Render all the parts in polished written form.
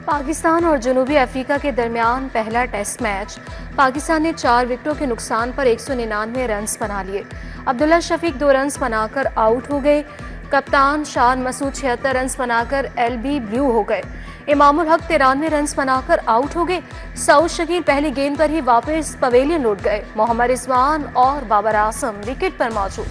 पाकिस्तान और जनूबी अफ्रीका के दरमियान पहला टेस्ट मैच। पाकिस्तान ने 4 विकेटों के नुकसान पर 199 रन बना लिए। अब्दुल्ला शफीक 2 रन बनाकर आउट हो गए। कप्तान शान मसूद 76 रन बनाकर एलबी ब्लू हो गए। इमामुल हक 93 रन बनाकर आउट हो गए। सऊद शकील पहली गेंद पर ही वापस पवेलियन लौट गए। मोहम्मद रिजवान और बाबर आजम विकेट पर मौजूद।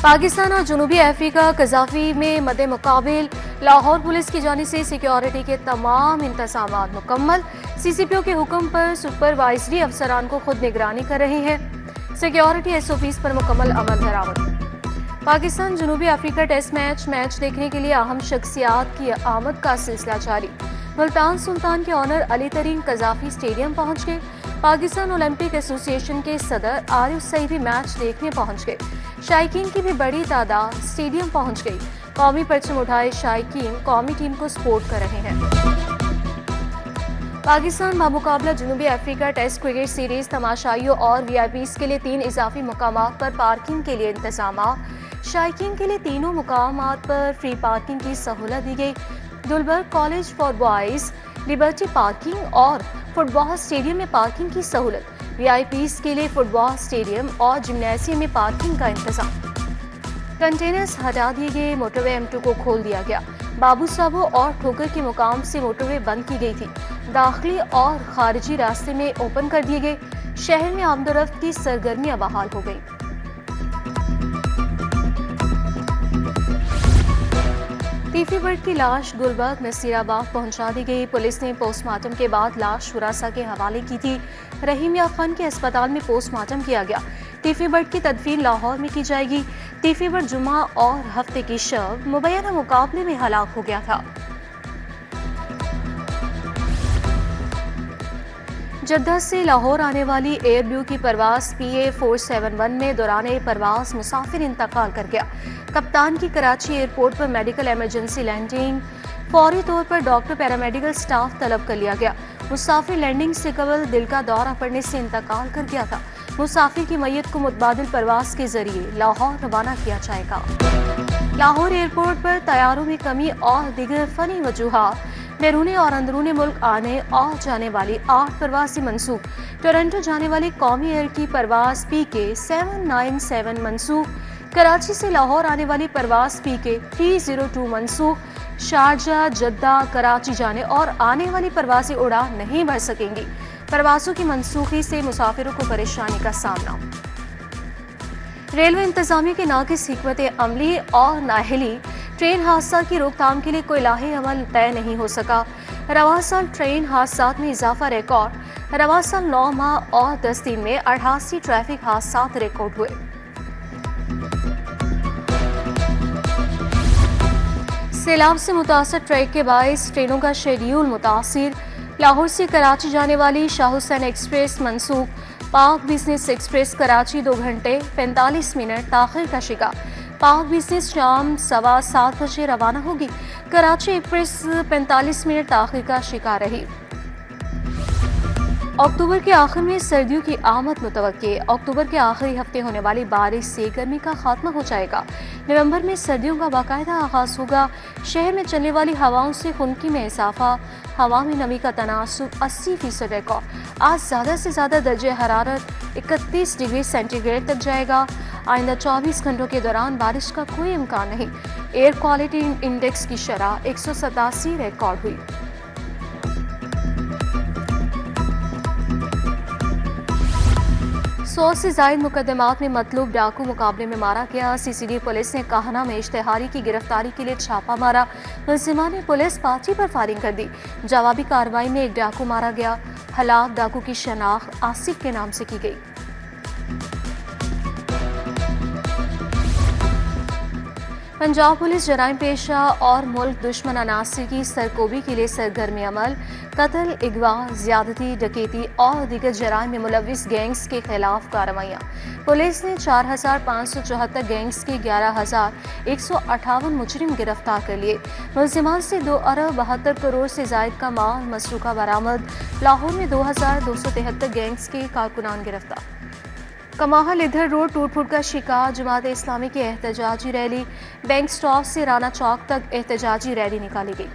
पाकिस्तान और जनूबी अफ्रीका कजाफी में मद्दे मुकाबिल। लाहौर पुलिस की जानिब से सिक्योरिटी के तमाम इंतजाम मुकम्मल। सीसीपीओ के हुक्म पर सुपरवाइजरी अफसरान को खुद निगरानी कर रहे हैं। सिक्योरिटी एसओपीज पर मुकम्मल अमल दरामद। पाकिस्तान जनूबी अफ्रीका टेस्ट मैच देखने के लिए अहम शख्सियात की आमद का सिलसिला जारी। मुल्तान सुल्तान के ऑनर अली तरीन कजाफी स्टेडियम पहुंच गए। पाकिस्तान ओलंपिक एसोसिएशन के सदर आरिफ सईद भी मैच देखने पहुंच गए। शायकीन की भी बड़ी तादाद स्टेडियम पहुंच गई। कौमी परचम उठाए शायकीन कौमी टीम को सपोर्ट कर रहे हैं। पाकिस्तान बामुकाबला जनूबी अफ्रीका टेस्ट क्रिकेट सीरीज तमाशाइयों और वीआईपीज के लिए 3 इजाफी मुकामात पर पार्किंग के लिए इंतजाम। शायकीन के लिए तीनों मुकामात पर फ्री पार्किंग की सहूलत दी गई। दुलबर्ग college for boys, liberty parking और फुटबॉल स्टेडियम में पार्किंग की सहूलत। वीआईपीज के लिए फुटबॉल स्टेडियम और जिम्नेशियम में पार्किंग का इंतजाम। कंटेनर्स हटा दिए गए। मोटरवे M2 को खोल दिया गया। बाबू साबो और ठोकर के मुकाम से मोटरवे बंद की गई थी। दाखिली और खारिजी रास्ते में ओपन कर दिए गए। शहर में आमदोरफ्त की सरगर्मियां बहाल हो गई। तीफी बर्ड की लाश गुलबर्ग नसीराबाद पहुंचा दी गई। पुलिस ने पोस्टमार्टम के बाद लाश हुरासा के हवाले की थी। रहीम या खान के अस्पताल में पोस्टमार्टम किया गया। तीफी बर्ड की तदफीन लाहौर में की जाएगी। तीफी बर्ड जुमा और हफ्ते की शब मुबैना मुकाबले में हलाक हो गया था। जद्दा से लाहौर आने वाली एयर ब्लू की परवाज PA471 में दौरान परवाज मुसाफिर इंतकाल कर गया। कप्तान की कराची एयरपोर्ट पर मेडिकल इमरजेंसी लैंडिंग। फौरी तौर पर डॉक्टर पैरामेडिकल स्टाफ तलब कर लिया गया। मुसाफिर लैंडिंग से कबल दिल का दौरा पड़ने से इंतकाल कर गया था। मुसाफिर की मैयत को मुतबादिल परवाज के जरिए लाहौर रवाना किया जाएगा। लाहौर एयरपोर्ट पर तैयारों में कमी और दीगर फनी वजूहात। बैरूनी और अंदरूनी मुल्क आने और जाने वाली 8 परवाज़ें मनसूख। टोरंटो जाने वाली कौमी एयर की परवाज PK797 मनसूख। कराची से लाहौर आने वाली परवाज PK302 मनसूख। शारजा, जद्दा, कराची जाने और आने वाली परवाजें उड़ान नहीं भर सकेंगी। परवाजों की मनसूखी से मुसाफिरों को परेशानी का सामना। रेलवे इंतजामिया की नाकिस हिकमत अमली और नाअहली। ट्रेन हादसा की रोकथाम के लिए कोई लाही अमल तय नहीं हो सका। रवां साल ट्रेन हादसात में इजाफा रिकॉर्ड। रवां साल 9 माह और 10 दिन में 88 ट्रैफिक हादसात रिकॉर्ड हुए। सैलाब से मुतासर ट्रैक के बायस ट्रेनों का शेड्यूल मुतासिर। लाहौर से कराची जाने वाली शाह हुसैन एक्सप्रेस मनसूख। पाक बिजनेस एक्सप्रेस कराची 2 घंटे 45 मिनट ताखिर का शिकार। पाक बिजनेस शाम 7:15 बजे रवाना होगी। कराची एक्सप्रेस 45 मिनट ताखिर का शिकार रही। अक्टूबर के आखिर में सर्दियों की आमद मुतवक्के। अक्टूबर के आखिरी हफ्ते होने वाली बारिश से गर्मी का खात्मा हो जाएगा। नवंबर में सर्दियों का बाकायदा आगाज होगा। शहर में चलने वाली हवाओं से खुनकी में इजाफा। हवा में नमी का तनासुब 80% रिकॉर्ड। आज ज़्यादा से ज़्यादा दर्जे हरारत 31 डिग्री सेंटीग्रेड तक जाएगा। आइंदा 24 घंटों के दौरान बारिश का कोई इम्कान नहीं। एयर क्वालिटी इंडेक्स की शरह 187 रिकॉर्ड हुई। सौ से जायद मुकदमात में मतलूब डाकू मुकाबले में मारा गया। CCD पुलिस ने काहना में इश्तेहारी की गिरफ्तारी के लिए छापा मारा। मुलजिमान ने पुलिस पार्टी पर फायरिंग कर दी। जवाबी कार्रवाई में एक डाकू मारा गया। हलाक डाकू की शनाख्त आसिफ के नाम से की गई। पंजाब पुलिस जराइम पेशा और मुल्क दुश्मन अनासर की सरकोबी के लिए सरगर्म अमल। कत्ल, अगवा, ज्यादती, डकैती और दीगर जराइम में मुलविस गैंग्स के खिलाफ कार्रवाइयाँ। पुलिस ने 4574 गैंग्स के 11158 मुजरिम गिरफ्तार कर लिए। मुलजिमान से 2 अरब 72 करोड़ से जायद का माल मसरूका बरामद। लाहौर में 2273 गैंग्स के कारकुनान गिरफ्तार। कमाहल इधर रोड टूट फूट का शिकार। जमात इस्लामी की एहतजाजी रैली। बैंक स्टॉप से राना चौक तक एहतजाजी रैली निकाली गई।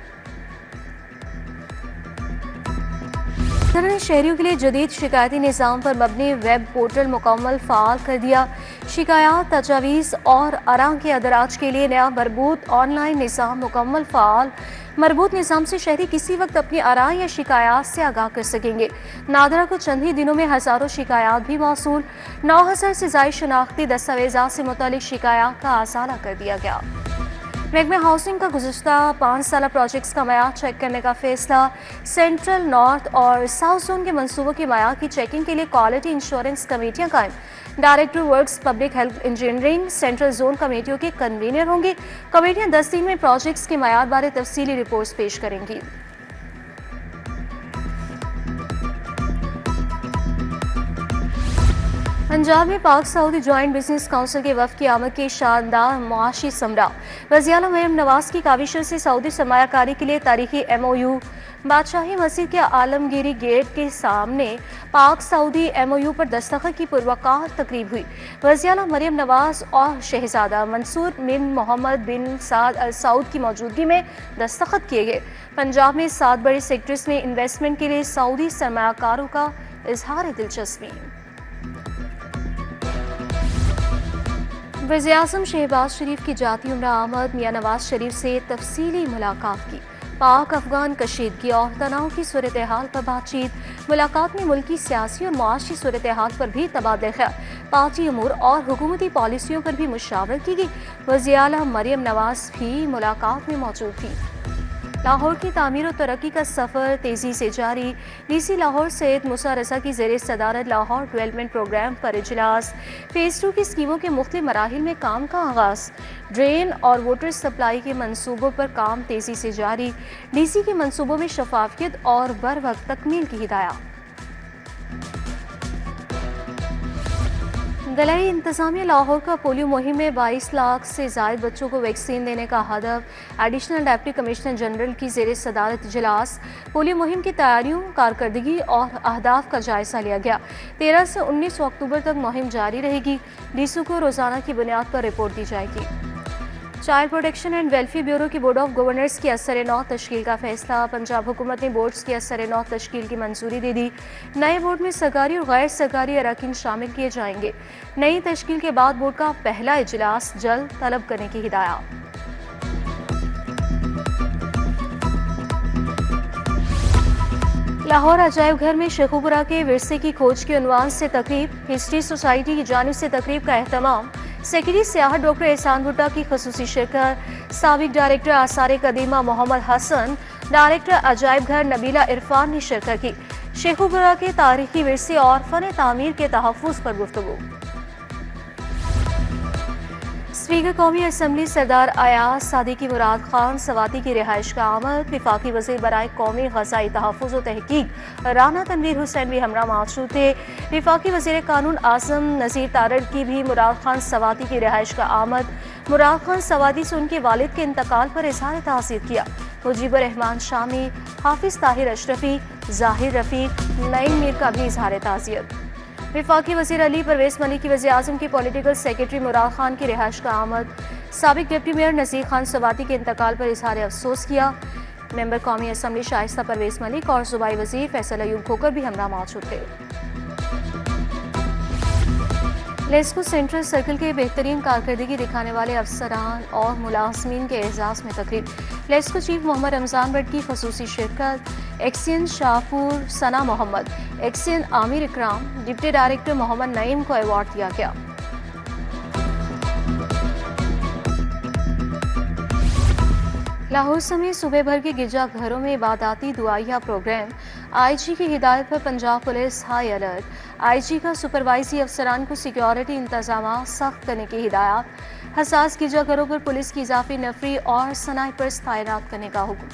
सदर ने शहरियों के लिए जदीद शिकायती निज़ाम पर मबनी वेब पोर्टल मुकम्मल फ़ाल कर दिया। शिकायत, तजावीज़ और आरा के अदराज के लिए नया मरबूत ऑनलाइन निज़ाम मुकम्मल फ़ाल। मरबूत निज़ाम से शहरी किसी वक्त अपनी आरा या शिकायत से आगाह कर सकेंगे। नादरा को चंद ही दिनों में हज़ारों शिकायत भी मौसूल। 9,000 से ज़ायद शनाख्ती दस्तावेज़ात से मुतालिक शिकायत का आसाला कर दिया गया। महकमा हाउसिंग का गुज़श्ता 5 साला प्रोजेक्ट्स का मयार चेक करने का फैसला। सेंट्रल, नॉर्थ और साउथ जोन के मनसूबों के मयार की चेकिंग के लिए क्वालिटी इंश्योरेंस कमेटियां कायम। Director works public health engineering central zone कमेटियों के कन्वीनर होंगे। कमेटियां 10 दिन में प्रोजेक्ट्स के मयार बारे तफसीली रिपोर्ट्स पेश करेंगी। पंजाब में पाक सऊदी जॉइंट बिजनेस काउंसिल के वफ़द की आमद के शानदार मुआशी समरा। वज़ीर आला मरियम नवाज की काविशों से सऊदी सरमायाकारी के लिए तारीखी MOU। बादशाही मस्जिद के आलमगीरी गेट के सामने पाक सऊदी MOU पर दस्तखत की पुरवकार तकरीब हुई। वज़ीर आला मरियम नवाज और शहजादा मंसूर बिन मोहम्मद बिन साद अल सऊद की मौजूदगी में दस्तखत किए गए। पंजाब में 7 बड़े सेक्टर्स में इन्वेस्टमेंट के लिए सऊदी सरमायाकारों का इजहार दिलचस्पी। वज़ीर-ए-आज़म शहबाज शरीफ की जाती उम्रा आमद। मियां नवाज शरीफ से तफसीली मुलाकात की। पाक अफगान कशीदगी और तनाव की सूरत हाल पर बातचीत। मुलाकात में मुल्की सियासी और मुआशी सूरत हाल पर भी तबादला ख्याल, पार्टी अमूर और हुकूमती पॉलिसियों पर भी मुशावरत की गई। वज़ीर आला मरियम नवाज भी मुलाकात में मौजूद थी। लाहौर की तामीर और तरक्की का सफ़र तेज़ी से जारी। DC लाहौर सैयद मूसा रज़ा की ज़ेर सदारत लाहौर डेवलपमेंट प्रोग्राम पर इजलास। फेज़ 2 की स्कीमों के मुख्तलिफ मराहिल में काम का आगाज़। ड्रेन और वाटर सप्लाई के मनसूबों पर काम तेज़ी से जारी। DC के मनसूबों में शफाफियत और बर वक्त तकमील की हिदायत। दलाई इंतजामिया लाहौर का पोलियो मुहिम में 22 लाख से ज़ायद बच्चों को वैक्सीन देने का हदफ। एडिशनल डिप्टी कमिश्नर जनरल की ज़ेर सदारत इजलास। पोलियो मुहिम की तैयारियों, कारकर्दगी और अहदाफ का जायजा लिया गया। 13 से 19 अक्टूबर तक मुहिम जारी रहेगी। DSO को रोज़ाना की बुनियाद पर रिपोर्ट दी जाएगी। Child protection and welfare bureau की बोर्ड ऑफ गवर्नर्स की असर-ए-नौ तश्कील का फैसला। पंजाब हुकूमत ने बोर्ड्स की असर-ए-नौ तश्कील की मंजूरी दे दी। नए बोर्ड में सरकारी और गैर सरकारी अरकान शामिल किए जाएंगे। नई तश्कील के बाद बोर्ड का पहला इजलास जल्द तलब करने की हिदायत। लाहौर अजायब घर में शेखुपुरा के विरसे की खोज के उन्वान से तकरीब। हिस्ट्री सोसाइटी की जानिब से तकरीब का एहतमाम। सेक्रेटरी सियाहत डॉक्टर एहसान भुट्टा की खसूसी शिरकत। साबिक डायरेक्टर आसार कदीमा मोहम्मद हसन, डायरेक्टर अजायब घर नबीला इरफान ने शिरकत की। शेखुपुरा के तारीखी विरसे और फन तामीर के तहफ़्फ़ुज़ पर गुफ्तगू। स्पीकर कौमी असम्बली सरदार अयाज सादिकी मुराद खान सवाती की रिहाइश का आमद। विफाकी वज़ीर बराए कौमी ग़ज़ाई तहफ़्फ़ुज़ व तहक़ीक़ राना तनवीर हुसैन भी हमरा मौजूद थे। विफाकी वज़ीर कानून आज़म नज़ीर तारड़ की भी मुराद खान सवाती की रिहाइश का आमद। मुराद खान सवाती से उनके वालिद के इंतकाल पर इज़हार ताज़ियत किया। मुजीबुर रहमान शामी, हाफिज़ ताहिर अशरफी, ज़ाहिर रफ़ीक, नईम मीर का भी इज़हार ताज़ियत। विफाकी वज़ीर अली परवेज़ मलिक की वज़ीर आज़म के पॉलिटिकल सेक्रेटरी मुराद खान की रिहाइश का आमद। साबिक डिप्टी मेयर नज़ीर खान सवाती के इंतकाल पर इज़हार अफसोस किया। मेंबर कौमी असम्बली शाइस्ता परवेज़ मलिक और सूबाई वज़ीर फैसल अयूब खोकर भी हमरा मौजूद थे। लेस्को सेंट्रल सर्कल के बेहतरीन कारकर्दगी दिखाने वाले अफसरान और मुलाजमीन के एजाज़ में तकरीब। लेस्को चीफ मोहम्मद रमज़ान भट्ट की खसूसी शिरकत। एक्सियन शाहपुर सना मोहम्मद, एक्सियन आमिर इकराम, डिप्टी डायरेक्टर मोहम्मद नईम को अवार्ड दिया गया। लाहौर समेत सूबे भर के गिरजाघरों में इबादती दुआइया प्रोग्राम। IG की हिदायत पर Punjab police high alert. IG का सुपरवाइजरी अफसरान को सिक्योरिटी इंतजाम सख्त करने की हिदायत। हसास गिरजाघरों पर पुलिस की इजाफी नफरी और स्नाइपर्स तैनात करने का हुक्म।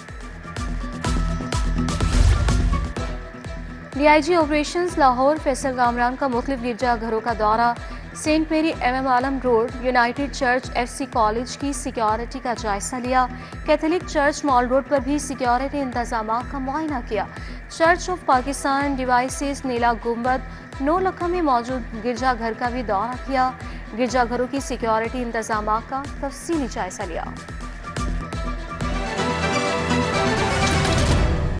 DIG ऑपरेशंस लाहौर फैसल कामरान का मुख्तलिफ गिरजाघरों का दौरा। Saint Mary MM Alam road, united church FC college की सिक्योरिटी का जायजा लिया। कैथोलिक चर्च मॉल रोड पर भी सिक्योरिटी इंतजाम का मुआयना किया। चर्च ऑफ पाकिस्तान, डिवाइसेस, नीला गुंबद, नौलखा में मौजूद गिरजाघर का भी दौरा किया। गिरजाघरों की सिक्योरिटी इंतजाम का तफसीली जायजा लिया।